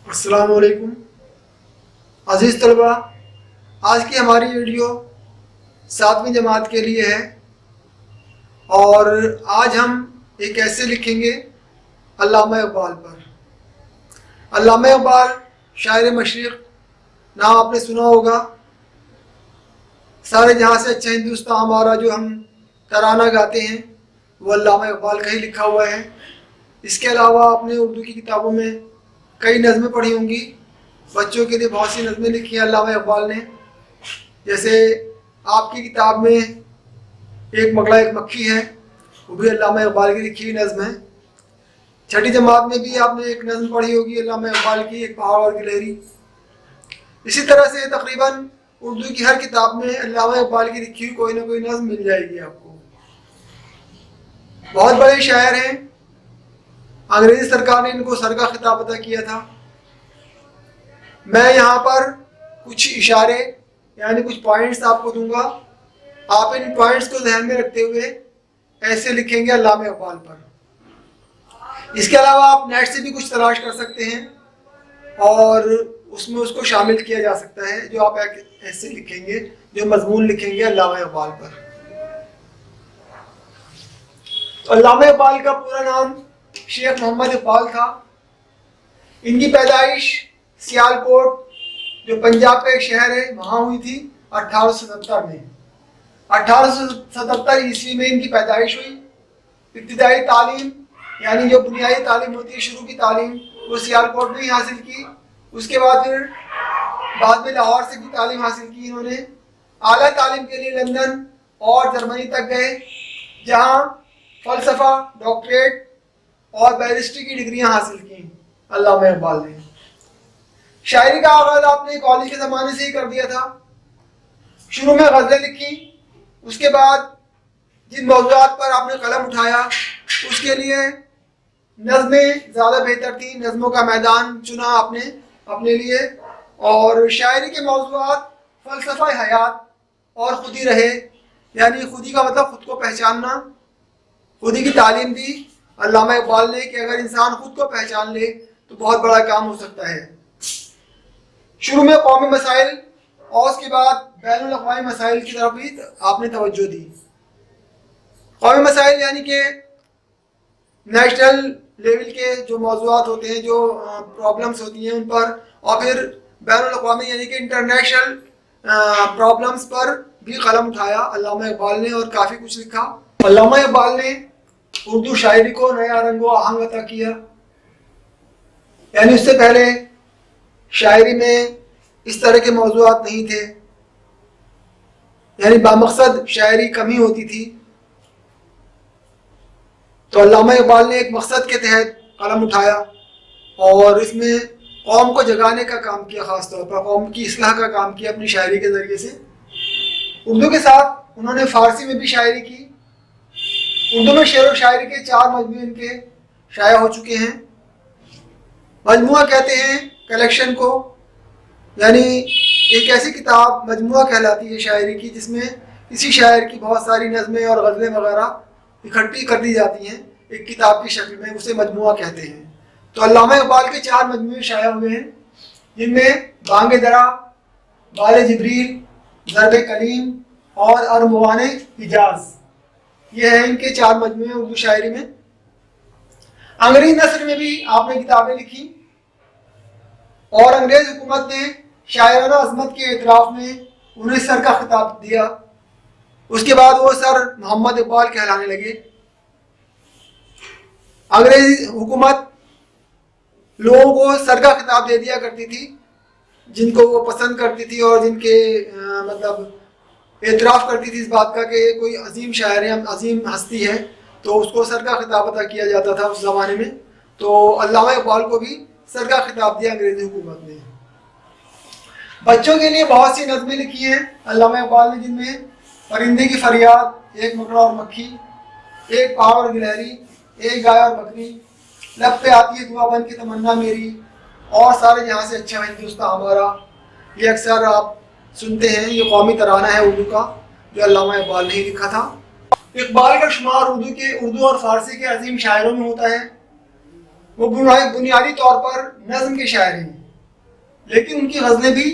अस्सलाम वालेकुम अज़ीज़ तलबा। आज की हमारी वीडियो 7वीं जमात के लिए है और आज हम एक ऐसे लिखेंगे अल्लामा इक़बाल पर। अल्लामा इक़बाल शायर मशरिक़, नाम आपने सुना होगा। सारे जहाँ से अच्छा हिंदुस्तान हमारा जो हम तराना गाते हैं वो अल्लामा इक़बाल का ही लिखा हुआ है। इसके अलावा आपने उर्दू की किताबों में कई नज़में पढ़ी होंगी। बच्चों के लिए बहुत सी नज़में लिखी हैं अल्लामा इक़बाल ने। जैसे आपकी किताब में एक मगला एक मक्खी है, वो भी अल्लामा इक़बाल की लिखी हुई नज़म है। छठी जमात में भी आपने एक नज़म पढ़ी होगी अल्लामा इक़बाल की, एक पहाड़ और गिलहरी। इसी तरह से तकरीबन उर्दू की हर किताब में अल्लामा इक़बाल की लिखी हुई कोई ना कोई नज़म मिल जाएगी आपको। बहुत बड़े शायर हैं, अंग्रेज़ी सरकार ने इनको सर का खिताब अता किया था। मैं यहाँ पर कुछ इशारे यानी कुछ पॉइंट्स आपको दूंगा, आप इन पॉइंट्स को ध्यान में रखते हुए ऐसे लिखेंगे अल्लामा इक़बाल पर। इसके अलावा आप नेट से भी कुछ तलाश कर सकते हैं और उसमें उसको शामिल किया जा सकता है जो आप ऐसे लिखेंगे, जो मजमून लिखेंगे अल्लामा इक़बाल पर। तो अल्लामा इक़बाल का पूरा नाम शेख मोहम्मद इक़बाल था। इनकी पैदाइश सियालकोट जो पंजाब का एक शहर है वहाँ हुई थी 1877 में। 1877 ईस्वी में इनकी पैदाइश हुई। इब्तिदाई तालीम यानी जो बुनियादी तालीम होती है, शुरू की तालीम, वो सियालकोट में ही हासिल की। उसके बाद फिर बाद में लाहौर से भी तालीम हासिल की इन्होंने। आला तालीम के लिए लंदन और जर्मनी तक गए, जहाँ फ़लसफ़ा, डॉक्टरेट और बैरिस्ट्री की डिग्रियां हासिल की अल्लामा इक़बाल ने। शायरी का आगाज़ आपने कॉलेज के ज़माने से ही कर दिया था। शुरू में गज़लें लिखी, उसके बाद जिन मौज़ूआत पर आपने कलम उठाया उसके लिए नज़में ज़्यादा बेहतर थी। नज़मों का मैदान चुना आपने अपने लिए और शायरी के मौज़ूआत फ़लसफ़ा हयात और खुदी रहे, यानी खुदी का मतलब खुद को पहचानना। खुदी की तालीम दी अल्लामा इक़बाल ने कि अगर इंसान खुद को पहचान ले तो बहुत बड़ा काम हो सकता है। शुरू में कौमी मसाइल और उसके बाद बैनुल अक़वामी मसाइल की तरफ भी आपने तवज्जो दी। कौमी मसाइल यानी कि नेशनल लेवल के जो मौज़ूआत होते हैं, जो प्रॉब्लम्स होती हैं उन पर, और फिर बैनुल अक़वामी यानी कि इंटरनेशनल प्रॉब्लम्स पर भी कलम उठाया अल्लामा इक़बाल ने और काफ़ी कुछ लिखा। अल्लामा इक़बाल ने उर्दू शायरी को नया रंगो आहंग अता किया। यानी उससे पहले शायरी में इस तरह के मौज़ूआत नहीं थे, यानी बामकसद शायरी कम ही होती थी। तो अल्लामा इक़बाल ने एक मकसद के तहत कलम उठाया और इसमें कौम को जगाने का काम किया, ख़ास तौर पर कौम की इस्लाह का काम किया अपनी शायरी के ज़रिए से। उर्दू के साथ उन्होंने फ़ारसी में भी शायरी की। उर्दू में शेर व शायरी के 4 मजमूए इनके शाया हो चुके हैं। मजमुआ कहते हैं कलेक्शन को, यानी एक ऐसी किताब मजमुआ कहलाती है शायरी की जिसमें किसी शायर की बहुत सारी नज़में और गज़लें वगैरह इकट्ठी कर दी जाती हैं एक किताब की शक्ल में, उसे मजमुआ कहते हैं। तो अल्लामा इक़बाल के 4 मजमूए शाया हुए हैं, जिनमें बांगे दरा, बाले जिब्रील, ज़रबे कलीम और अरमवाने हिजाज, ये है इनके 4 मजमूए उर्दू शायरी में। अंग्रेजी नस्र में भी आपने किताबें लिखी और अंग्रेज हुकूमत ने शायराना अजमत के एतराफ़ में उन्हें सर का खिताब दिया। उसके बाद वो सर मोहम्मद इक़बाल कहलाने लगे। अंग्रेजी हुकूमत लोगों को सर का खिताब दे दिया करती थी जिनको वो पसंद करती थी और जिनके मतलब एतराफ़ करती थी इस बात का कि कोई अजीम शायर है, अजीम हस्ती है, तो उसको सर का खिताब अता किया जाता था उस ज़माने में। तो अल्लामा इक़बाल को भी सर का खिताब दिया अंग्रेज़ी हुकूमत ने। बच्चों के लिए बहुत सी नज़में लिखी हैं अल्लामा इक़बाल ने, जिनमें परिंदे की फरियाद, एक मकड़ा और मक्खी, एक पहाड़ और गिलहरी, एक गाय और बकरी, लब पे आती है दुआ बन के तमन्ना मेरी, और सारे जहाँ से अच्छा हिंदुस्तान हमारा, ये अक्सर आप सुनते हैं। ये कौमी तराना है उर्दू का जो अल्लामा इक़बाल ने ही लिखा था। इक़बाल का शुमार उर्दू और फ़ारसी के अजीम शायरों में होता है। वो बुनियादी तौर पर नज़्म के शायर हैं। لیکن ان کی غزلیں بھی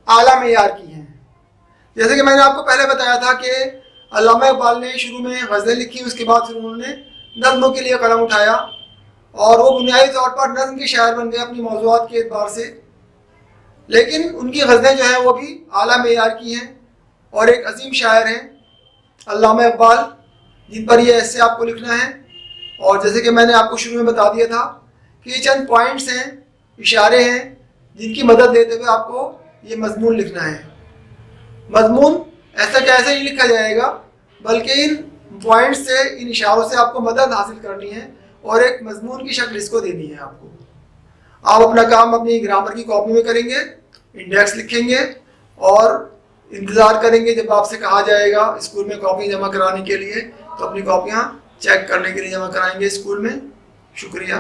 اعلیٰ معیار کی ہیں. جیسے کہ میں نے آپ کو پہلے بتایا تھا کہ علامہ اقبال نے شروع میں غزلیں لکھی، اس کے بعد پھر انہوں نے نظموں کے لیے قلم اٹھایا اور وہ بنیادی طور پر نظم کے شاعر بن گئے اپنی موضوعات کے اعتبار سے. لیکن ان کی غزلیں جو ہیں وہ بھی اعلیٰ معیار کی ہیں اور ایک عظیم شاعر ہیں علامہ اقبال، جن پر یہ ایسے آپ کو لکھنا ہے. اور جیسے کہ میں نے آپ کو شروع میں بتا دیا تھا کہ یہ چند پوائنٹس ہیں، اشارے ہیں، جن کی مدد لیتے ہوئے آپ کو یہ مضمون لکھنا ہے. مضمون ایسا کیسے نہیں لکھا جائے گا، بلکہ ان پوائنٹس سے، ان اشاروں سے آپ کو مدد حاصل کرنی ہے اور ایک مضمون کی شکل اس کو دینی ہے آپ کو. آپ اپنا کام اپنی گرامر کی کاپی میں کریں گے، انڈیکس لکھیں گے اور انتظار کریں گے جب آپ سے کہا جائے گا اسکول میں کاپی جمع کرانے کے لیے، تو اپنی کاپیاں چیک کرنے کے لیے جمع کرائیں گے اسکول میں. شکریہ.